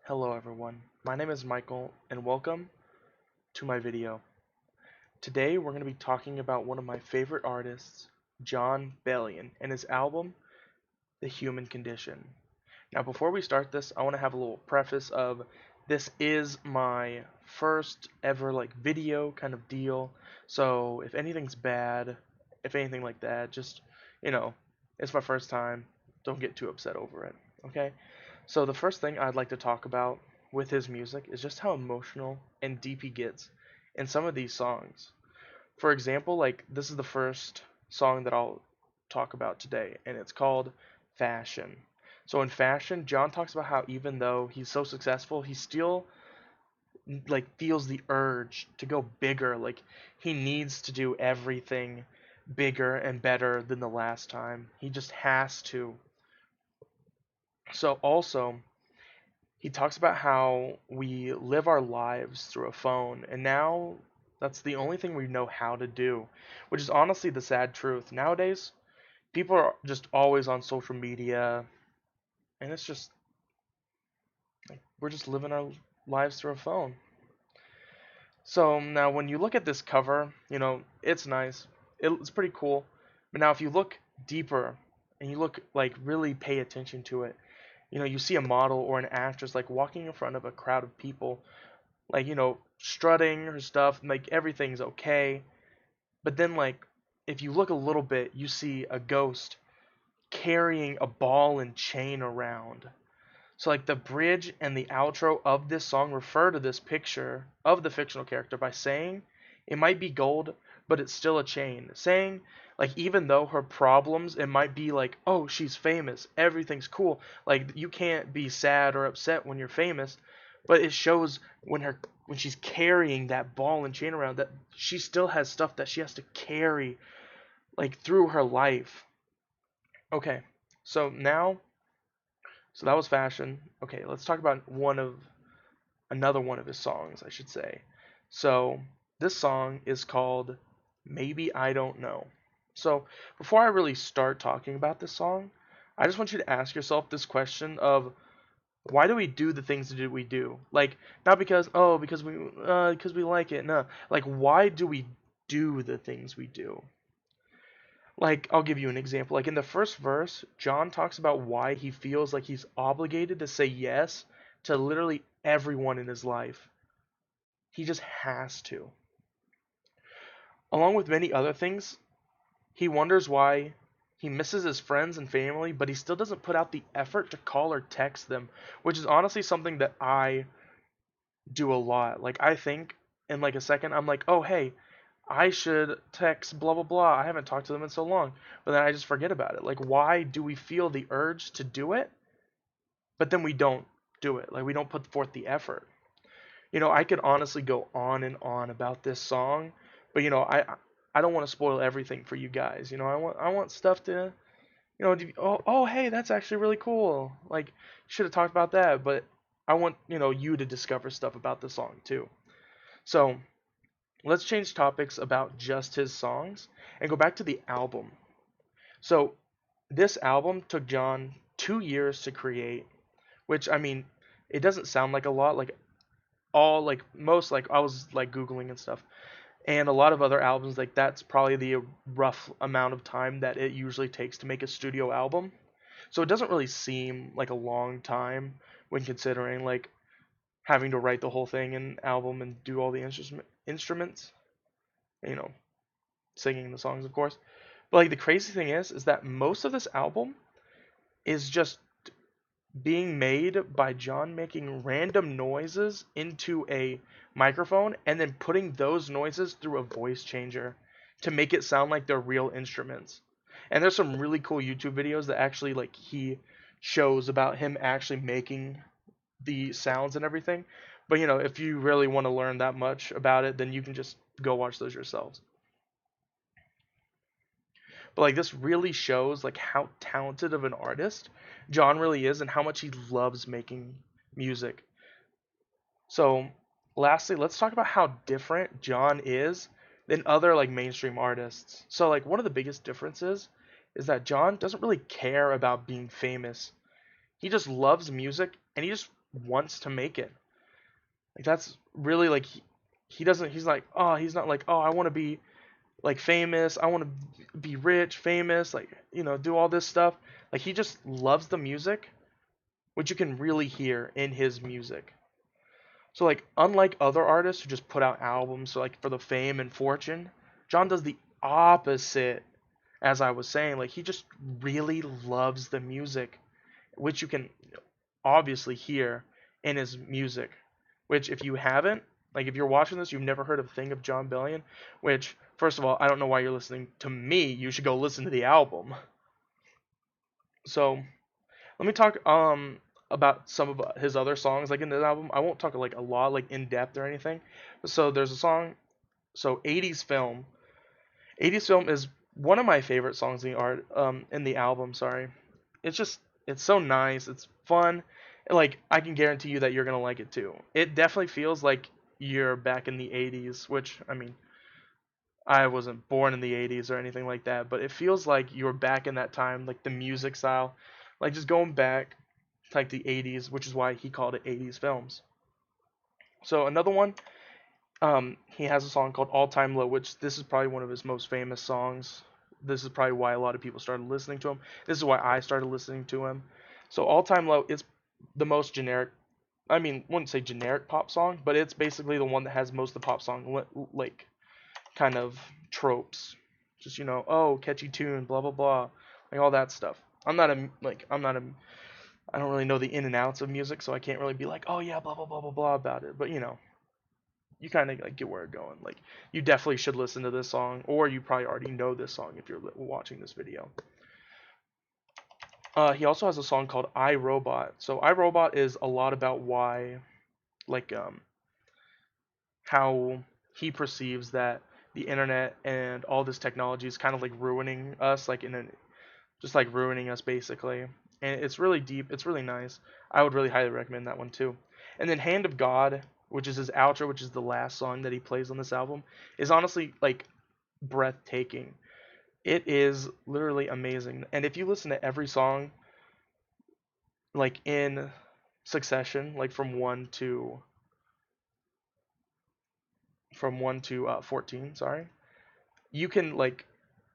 Hello everyone, my name is Michael and welcome to my video. Today we're going to be talking about one of my favorite artists, John Bellion, and his album, The Human Condition. Now before we start this, I want to have a little preface of this is my first ever video kind of deal, so if anything's bad, if anything like that, just, you know, it's my first time, don't get too upset over it, okay? So the first thing I'd like to talk about with his music is just how emotional and deep he gets in some of these songs. For example, this is the first song that I'll talk about today, and it's called Fashion. So in Fashion, John talks about how even though he's so successful, he still feels the urge to go bigger. Like he needs to do everything bigger and better than the last time. He just has to. So also, he talks about how we live our lives through a phone, and now that's the only thing we know how to do, which is honestly the sad truth. Nowadays, people are just always on social media, and it's just like we're just living our lives through a phone. So now, when you look at this cover, it's nice, it's pretty cool, but now if you look deeper and you look really pay attention to it, you see a model or an actress walking in front of a crowd of people strutting her stuff, and everything's okay. But then if you look a little bit, you see a ghost carrying a ball and chain around. So the bridge and the outro of this song refer to this picture of the fictional character by saying it might be gold, but it's still a chain. Saying even though her problems, it might be oh, she's famous, everything's cool. You can't be sad or upset when you're famous, but it shows when she's carrying that ball and chain around that she still has stuff that she has to carry through her life. Okay. So now so that was Fashion. Okay, let's talk about another one of his songs, I should say. So this song is called Maybe I Don't Know. So before I really start talking about this song, I just want you to ask yourself this question of why do we do the things that we do? Not because because we like it. No. Why do we do the things we do? I'll give you an example. In the first verse, John talks about why he feels like he's obligated to say yes to literally everyone in his life. He just has to. Along with many other things, he wonders why he misses his friends and family, but he still doesn't put out the effort to call or text them, which is honestly something that I do a lot. I think in a second, I'm like, oh, hey, I should text blah blah blah. I haven't talked to them in so long. But then I just forget about it. Why do we feel the urge to do it, but then we don't do it? We don't put forth the effort. I could honestly go on and on about this song, but I don't want to spoil everything for you guys. I want stuff to oh hey, that's actually really cool. Should have talked about that, but I want you to discover stuff about the song too. So let's change topics about just his songs and go back to the album. So this album took John 2 years to create, which I mean, it doesn't sound like a lot. Most I was Googling and stuff, and a lot of other albums that's probably the rough amount of time that it usually takes to make a studio album. So it doesn't really seem like a long time when considering having to write the whole thing in album and do all the instruments, you know, singing the songs, of course. But the crazy thing is that most of this album is just being made by John making random noises into a microphone and then putting those noises through a voice changer to make it sound like they're real instruments. And there's some really cool YouTube videos that actually he shows about him actually making the sounds and everything. But if you really want to learn that much about it, then you can just go watch those yourselves. But this really shows how talented of an artist John really is and how much he loves making music. So lastly, let's talk about how different John is than other mainstream artists. So one of the biggest differences is that John doesn't really care about being famous. He just loves music and he just wants to make it. Like that's really like he doesn't he's like, oh, he's not like, oh, I want to be like famous, I want to be rich, famous, like, do all this stuff. Like he just loves the music, which you can really hear in his music. So like unlike other artists who just put out albums so like for the fame and fortune, John does the opposite. As I was saying, like he just really loves the music, which you can obviously hear in his music. Which if you haven't, like if you're watching this, you've never heard of Thing of John Bellion, which first of all, I don't know why you're listening to me. You should go listen to the album. So let me talk about some of his other songs like in the album. I won't talk like a lot like in depth or anything. So there's a song, so 80s film. 80s film is one of my favorite songs in the album, sorry. It's just it's so nice, it's fun. And like I can guarantee you that you're going to like it too. It definitely feels like you're back in the 80s, which I mean, I wasn't born in the 80s or anything like that, but it feels like you're back in that time, like the music style, like just going back to like the 80s, which is why he called it 80s films. So another one, he has a song called All Time Low, which this is probably one of his most famous songs. This is probably why a lot of people started listening to him. This is why I started listening to him. So All Time Low is the most generic, I mean, wouldn't say generic pop song, but it's basically the one that has most of the pop song like kind of tropes. Just oh, catchy tune, blah blah blah, like all that stuff. I don't really know the in and outs of music, so I can't really be like, oh yeah, blah blah blah blah blah about it. But you kind of like get where it's going. Like you definitely should listen to this song, or you probably already know this song if you're watching this video. He also has a song called I, Robot. So I, Robot is a lot about why, like how he perceives that the internet and all this technology is kind of like ruining us, like just like ruining us basically. And it's really deep. It's really nice. I would really highly recommend that one too. And then Hand of God, which is his outro, which is the last song that he plays on this album, is honestly like breathtaking. It is literally amazing. And if you listen to every song like in succession, like from 1 to 14, sorry, you can like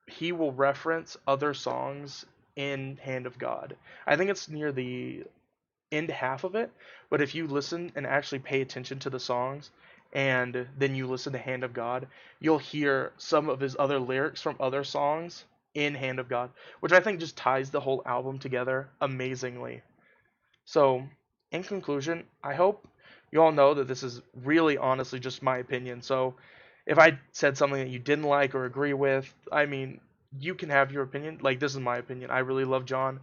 he will reference other songs in Hand of God. I think it's near the end half of it, but if you listen and actually pay attention to the songs and then you listen to Hand of God, you'll hear some of his other lyrics from other songs in Hand of God, which I think just ties the whole album together amazingly. So, in conclusion, I hope you all know that this is really honestly just my opinion. So, if I said something that you didn't like or agree with, I mean, you can have your opinion. Like, this is my opinion. I really love John.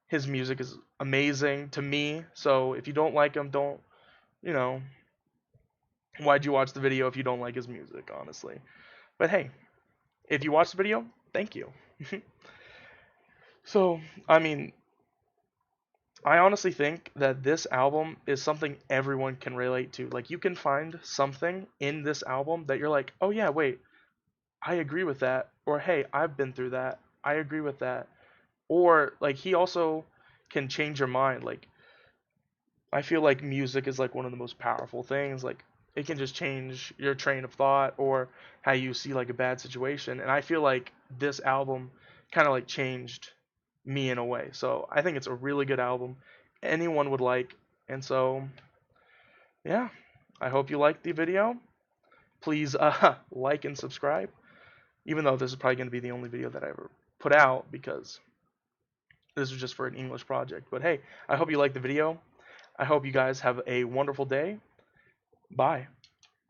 His music is amazing to me. So, if you don't like him, don't, you know, why'd you watch the video if you don't like his music, honestly? But hey, if you watch the video, thank you. So, I mean, I honestly think that this album is something everyone can relate to. Like you can find something in this album that you're like, "Oh yeah, wait, I agree with that." Or, "Hey, I've been through that. I agree with that." Or like he also can change your mind. Like I feel like music is like one of the most powerful things. Like it can just change your train of thought or how you see like a bad situation. And I feel like this album kind of like changed me in a way. So I think it's a really good album anyone would like. And so yeah, I hope you liked the video. Please like and subscribe. Even though this is probably going to be the only video that I ever put out because this was just for an English project. But hey, I hope you liked the video. I hope you guys have a wonderful day. Bye.